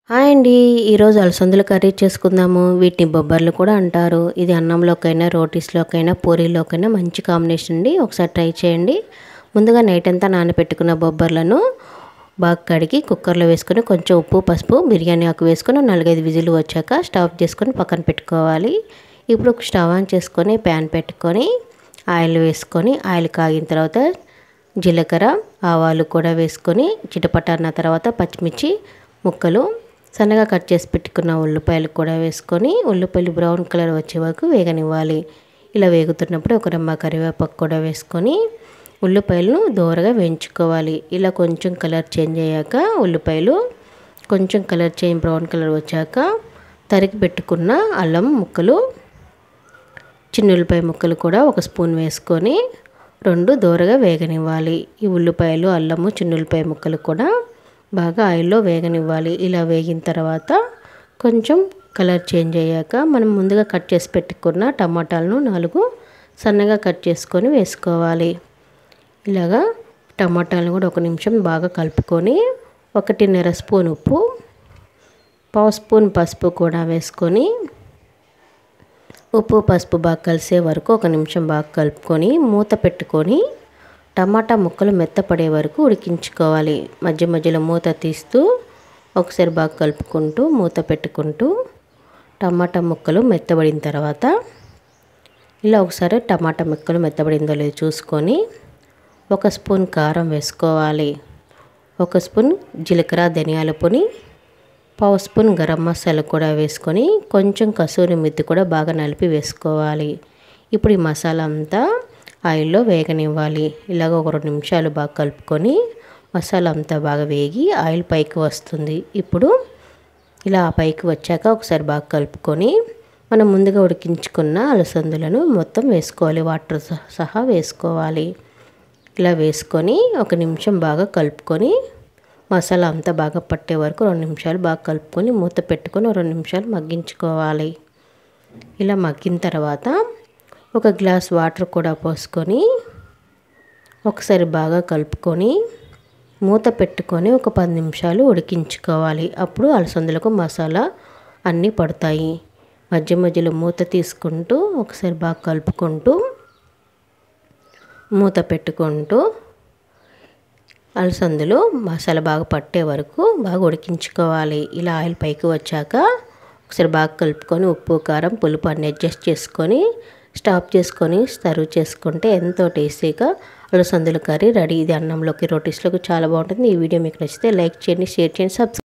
Hi అండి. ఈరోజు అలసందల curry చేసుకుందాము. వీటిని బొబ్బర్లు కూడా అంటారు. ఇది అన్నంలోకైనా, రోటీస్లోకైనా, పూరీలోకైనా మంచి కాంబినేషన్ అండి. ఒకసారి ట్రై చేయండి. ముందుగా నైట్ అంతా నానబెట్టుకున్న బొబ్బర్లను బాగా కడిగి కుక్కర్లో వేసుకొని కొంచెం ఉప్పు, పసుపు, బిర్యానీ ఆకు వేసుకొని 4-5 విజిల్ వచ్చాక స్టవ్ ఆఫ్ చేసుకొని పక్కన పెట్టుకోవాలి. ఇప్పుడు స్టవ్ ఆన్ చేసుకొని ప్యాన్ పెట్టుకొని ఆయిల్ వేసుకొని ఆయిల్ కాగిన తర్వాత జీలకర్ర, ఆవాలు కూడా వేసుకొని చిటపట అన్న తర్వాత పచ్చిమిర్చి ముక్కలు, సన్నగా కట్ చేసి పెట్టుకున్న ఉల్లిపాయలు కూడా వేసుకొని ఉల్లిపాయలు బ్రౌన్ కలర్ వచ్చే వరకు వేగనివ్వాలి. ఇలా వేగుతున్నప్పుడు ఒక రెమ్మ కరివేపాకు కూడా వేసుకొని ఉల్లిపాయలను దోరగా వేయించుకోవాలి. ఇలా కొంచెం కలర్ చేంజ్ అయ్యాక ఉల్లిపాయలు కొంచెం కలర్ చేంజ్ బ్రౌన్ కలర్ వచ్చాక తరిగి పెట్టుకున్న అల్లం ముక్కలు, చిన్న ఉల్లిపాయ ముక్కలు కూడా ఒక స్పూన్ వేసుకొని 2 దోరగా వేగనివ్వాలి. ఈ ఉల్లిపాయలు, అల్లము, చిన్న ఉల్లిపాయ ముక్కలు కూడా బాగా ఆయిల్లో వేగనివ్వాలి. ఇలా వేగిన తర్వాత కొంచెం కలర్ చేంజ్ అయ్యాక మనం ముందుగా కట్ చేసి పెట్టుకున్న టమాటాలను 4 సన్నగా కట్ చేసుకొని వేసుకోవాలి. ఇలాగా టమాటాలను కూడా 1 నిమిషం బాగా కలుపుకొని 1.5 స్పూన్ ఉప్పు, 1/2 స్పూన్ పసుపు కూడా వేసుకొని ఉప్పు పసుపు బాగా కలిసే వరకు 1 నిమిషం బాగా కలుపుకొని మూత పెట్టుకొని టమాటా ముక్కలు మెత్తపడే వరకు ఉడికించుకోవాలి. మధ్య మధ్యలో మూత తీస్తూ ఒకసారి బాగా కలుపుకుంటూ మూత పెట్టుకుంటూ టమాటా ముక్కలు మెత్తబడిన తర్వాత ఇలా ఒకసారి టమాటా ముక్కలు మెత్తబడిందో లేదో చూసుకొని 1 స్పూన్ కారం వేసుకోవాలి. 1 స్పూన్ జీలకర్ర ధనియాల పొడి, 1/2 స్పూన్ గరం మసాలా కూడా వేసుకొని కొంచెం కసూరి మెత్తి కూడా బాగా నలిపి వేసుకోవాలి. ఇప్పుడు ఈ మసాలా అంతా ఆయిల్లో వేగనివ్వాలి. ఇలాగ ఒక 2 నిమిషాలు బాగా కలుపుకొని మసాలా అంతా బాగా వేగి ఆయిల్ పైకి వస్తుంది. ఇప్పుడు ఇలా పైకి వచ్చాక ఒకసారి బాగా కలుపుకొని మనం ముందుగా ఉడికించుకున్న అలసందలను మొత్తం వేసుకోవాలి. వాటర్ సహా వేసుకోవాలి. ఇలా వేసుకొని 1 నిమిషం బాగా కలుపుకొని మసాలా అంతా బాగా పట్టే వరకు 2 నిమిషాలు బాగా కలుపుకొని మూత పెట్టుకొని 2 నిమిషాలు మగ్గించుకోవాలి. ఇలా మగ్గిన తర్వాత 1 గ్లాస్ వాటర్ కూడా పోసుకొని ఒకసారి బాగా కలుపుకొని మూత పెట్టుకొని ఒక 10 నిమిషాలు ఉడికించుకోవాలి. అప్పుడు అలసందలకు మసాలా అన్నీ పడతాయి. మధ్య మధ్యలో మూత తీసుకుంటూ ఒకసారి బాగా కలుపుకుంటూ మూత పెట్టుకుంటూ అలసందలు మసాలా బాగా పట్టే వరకు బాగా ఉడికించుకోవాలి. ఇలా ఆయిల్ పైకి వచ్చాక ఒకసారి బాగా కలుపుకొని ఉప్పు, కారం, పులుపు అన్ని అడ్జస్ట్ చేసుకొని స్టాప్ చేసుకొని సర్వ్ చేసుకుంటే ఎంతో టేస్టీగా అలసందల కర్రీ రెడీ. ఇది అన్నంలోకి, రోటీస్లోకి చాలా బాగుంటుంది. ఈ వీడియో మీకు నచ్చితే లైక్ చేయండి, షేర్ చేయండి, సబ్స్క్రైబ్